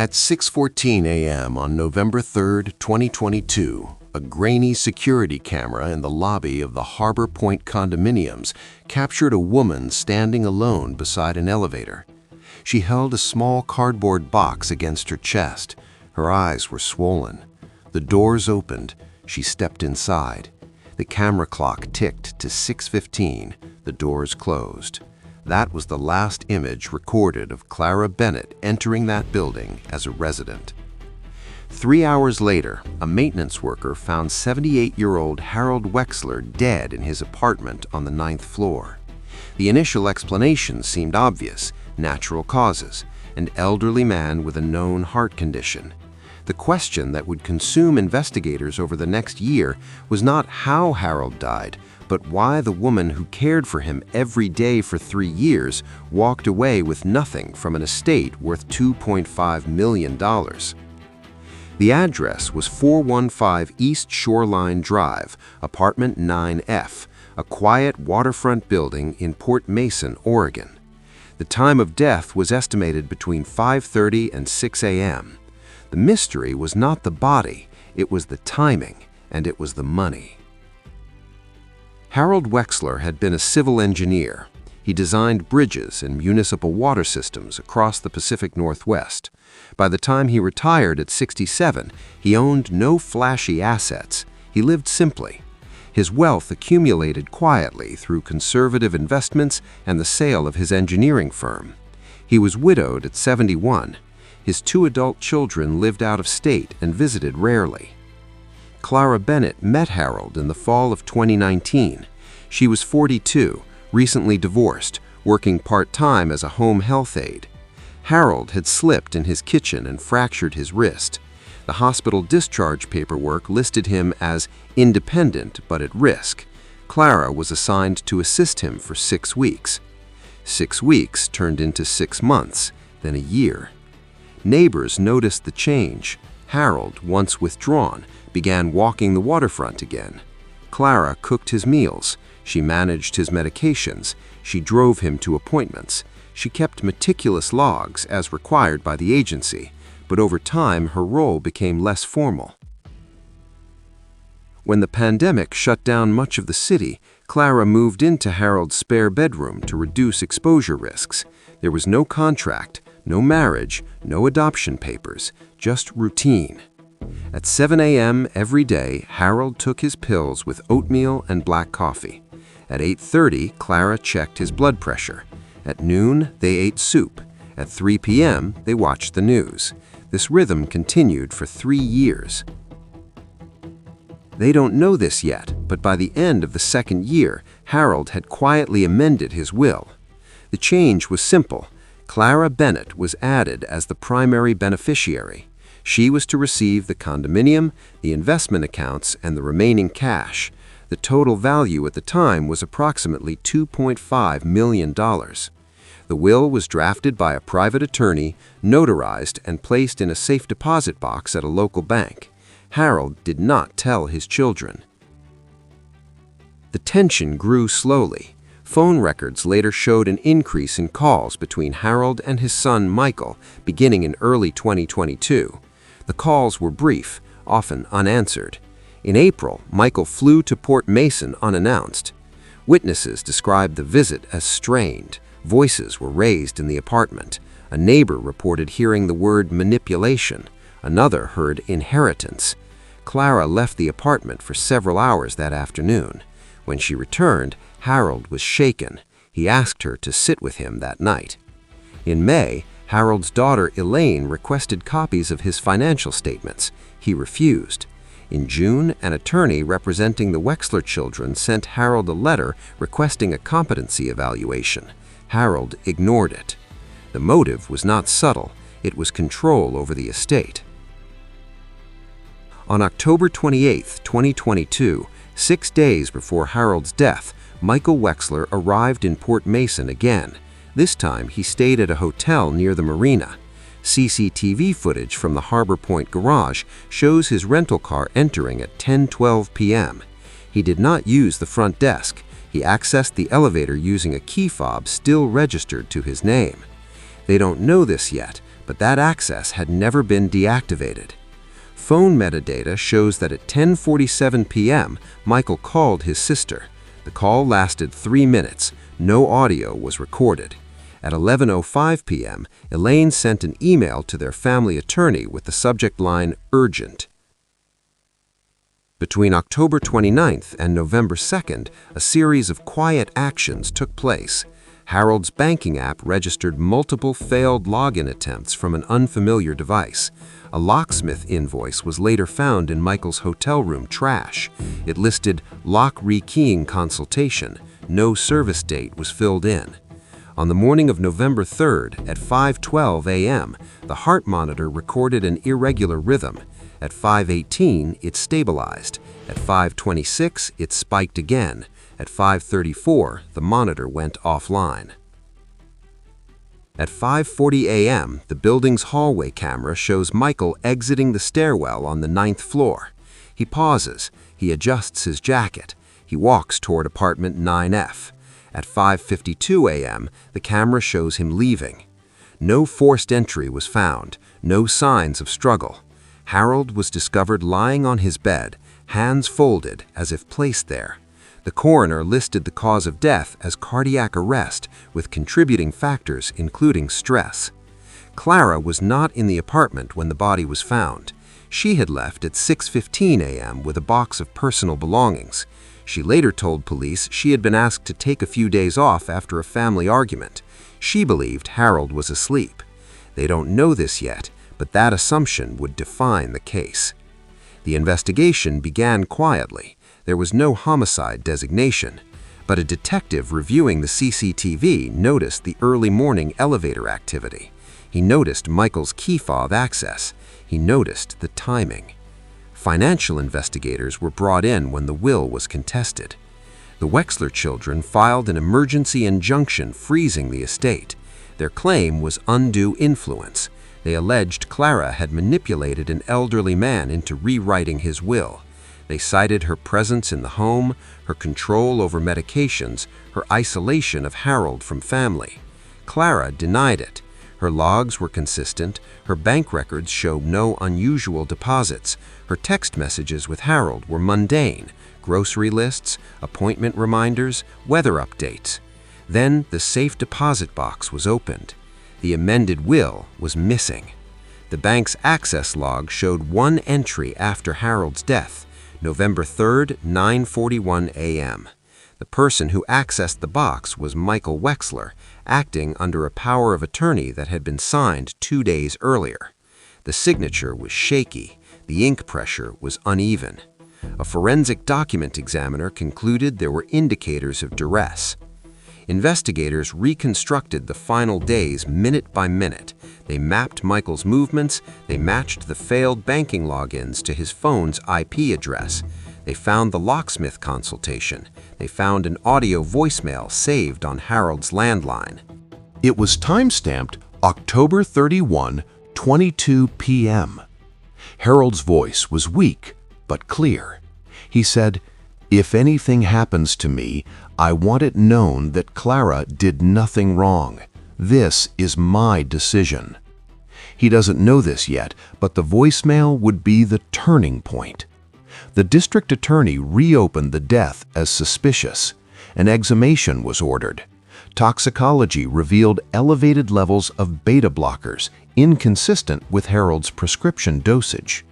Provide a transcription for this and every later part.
At 6:14 a.m. on November 3, 2022, a grainy security camera in the lobby of the Harbor Point condominiums captured a woman standing alone beside an elevator. She held a small cardboard box against her chest. Her eyes were swollen. The doors opened. She stepped inside. The camera clock ticked to 6:15. The doors closed. That was the last image recorded of Clara Bennett entering that building as a resident. 3 hours later, a maintenance worker found 78-year-old Harold Wexler dead in his apartment on the 9th floor. The initial explanation seemed obvious: natural causes, an elderly man with a known heart condition. The question that would consume investigators over the next year was not how Harold died, but why the woman who cared for him every day for 3 years walked away with nothing from an estate worth $2.5 million. The address was 415 East Shoreline Drive, apartment 9F, a quiet waterfront building in Port Mason, Oregon. The time of death was estimated between 5:30 and 6 a.m. The mystery was not the body, it was the timing, and it was the money. Harold Wexler had been a civil engineer. He designed bridges and municipal water systems across the Pacific Northwest. By the time he retired at 67, he owned no flashy assets. He lived simply. His wealth accumulated quietly through conservative investments and the sale of his engineering firm. He was widowed at 71. His 2 adult children lived out of state and visited rarely. Clara Bennett met Harold in the fall of 2019. She was 42, recently divorced, working part-time as a home health aide. Harold had slipped in his kitchen and fractured his wrist. The hospital discharge paperwork listed him as independent but at risk. Clara was assigned to assist him for 6 weeks. 6 weeks turned into 6 months, then a year. Neighbors noticed the change. Harold, once withdrawn, began walking the waterfront again. Clara cooked his meals. She managed his medications. She drove him to appointments. She kept meticulous logs as required by the agency, but over time her role became less formal. When the pandemic shut down much of the city, Clara moved into Harold's spare bedroom to reduce exposure risks. There was no contract, no marriage, no adoption papers, just routine. At 7 a.m. every day, Harold took his pills with oatmeal and black coffee. At 8:30, Clara checked his blood pressure. At noon, they ate soup. At 3 p.m., they watched the news. This rhythm continued for 3 years. They don't know this yet, but by the end of the 2nd year, Harold had quietly amended his will. The change was simple. Clara Bennett was added as the primary beneficiary. She was to receive the condominium, the investment accounts, and the remaining cash. The total value at the time was approximately $2.5 million. The will was drafted by a private attorney, notarized, and placed in a safe deposit box at a local bank. Harold did not tell his children. The tension grew slowly. Phone records later showed an increase in calls between Harold and his son Michael beginning in early 2022. The calls were brief, often unanswered. In April, Michael flew to Port Mason unannounced. Witnesses described the visit as strained. Voices were raised in the apartment. A neighbor reported hearing the word manipulation. Another heard inheritance. Clara left the apartment for several hours that afternoon. When she returned, Harold was shaken. He asked her to sit with him that night. In May, Harold's daughter Elaine requested copies of his financial statements. He refused. In June, an attorney representing the Wexler children sent Harold a letter requesting a competency evaluation. Harold ignored it. The motive was not subtle. It was control over the estate. On October 28, 2022, 6 days before Harold's death, Michael Wexler arrived in Port Mason again. This time, he stayed at a hotel near the marina. CCTV footage from the Harbor Point garage shows his rental car entering at 10:12 p.m. He did not use the front desk. He accessed the elevator using a key fob still registered to his name. They don't know this yet, but that access had never been deactivated. Phone metadata shows that at 10:47 p.m., Michael called his sister. The call lasted 3 minutes. No audio was recorded. At 11:05 p.m., Elaine sent an email to their family attorney with the subject line, "Urgent." Between October 29th and November 2nd, a series of quiet actions took place. Harold's banking app registered multiple failed login attempts from an unfamiliar device. A locksmith invoice was later found in Michael's hotel room trash. It listed lock rekeying consultation. No service date was filled in. On the morning of November 3rd, at 5:12 a.m., the heart monitor recorded an irregular rhythm. At 5:18, it stabilized. At 5:26, it spiked again. At 5:34, the monitor went offline. At 5:40 a.m., the building's hallway camera shows Michael exiting the stairwell on the 9th floor. He pauses. He adjusts his jacket. He walks toward apartment 9F. At 5:52 a.m., the camera shows him leaving. No forced entry was found. No signs of struggle. Harold was discovered lying on his bed, hands folded as if placed there. The coroner listed the cause of death as cardiac arrest, with contributing factors including stress. Clara was not in the apartment when the body was found. She had left at 6:15 a.m. with a box of personal belongings. She later told police she had been asked to take a few days off after a family argument. She believed Harold was asleep. They don't know this yet, but that assumption would define the case. The investigation began quietly. There was no homicide designation, but a detective reviewing the CCTV noticed the early morning elevator activity. He noticed Michael's key fob access. He noticed the timing. Financial investigators were brought in when the will was contested. The Wexler children filed an emergency injunction freezing the estate. Their claim was undue influence. They alleged Clara had manipulated an elderly man into rewriting his will. They cited her presence in the home, her control over medications, her isolation of Harold from family. Clara denied it. Her logs were consistent, her bank records showed no unusual deposits, her text messages with Harold were mundane, grocery lists, appointment reminders, weather updates. Then the safe deposit box was opened. The amended will was missing. The bank's access log showed one entry after Harold's death, November 3rd, 9:41 a.m. The person who accessed the box was Michael Wexler, acting under a power of attorney that had been signed 2 days earlier. The signature was shaky. The ink pressure was uneven. A forensic document examiner concluded there were indicators of duress. Investigators reconstructed the final days minute by minute. They mapped Michael's movements. They matched the failed banking logins to his phone's IP address. They found the locksmith consultation. They found an audio voicemail saved on Harold's landline. It was time-stamped October 31, 22 p.m. Harold's voice was weak but clear. He said, "If anything happens to me, I want it known that Clara did nothing wrong. This is my decision." He doesn't know this yet, but the voicemail would be the turning point. The district attorney reopened the death as suspicious. An exhumation was ordered. Toxicology revealed elevated levels of beta blockers, inconsistent with Harold's prescription dosage.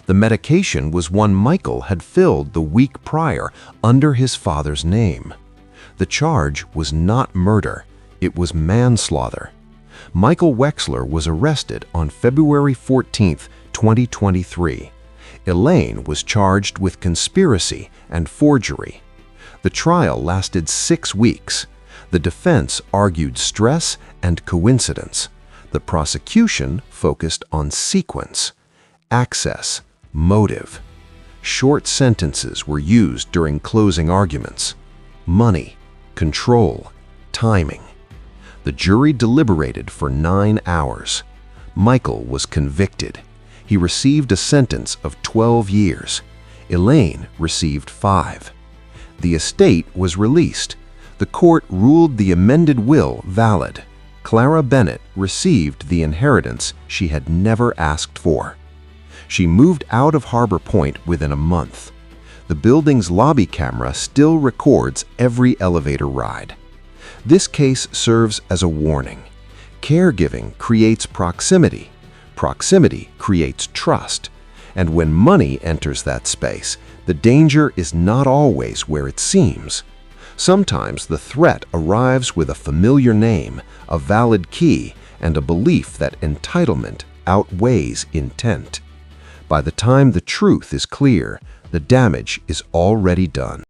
The medication was one Michael had filled the week prior under his father's name. The charge was not murder, it was manslaughter. Michael Wexler was arrested on February 14, 2023. Elaine was charged with conspiracy and forgery. The trial lasted 6 weeks. The defense argued stress and coincidence. The prosecution focused on sequence, access, motive. Short sentences were used during closing arguments. Money, control, timing. The jury deliberated for 9 hours. Michael was convicted. He received a sentence of 12 years. Elaine received 5. The estate was released. The court ruled the amended will valid. Clara Bennett received the inheritance she had never asked for. She moved out of Harbor Point within a month. The building's lobby camera still records every elevator ride. This case serves as a warning. Caregiving creates proximity. Proximity creates trust. And when money enters that space, the danger is not always where it seems. Sometimes the threat arrives with a familiar name, a valid key, and a belief that entitlement outweighs intent. By the time the truth is clear, the damage is already done.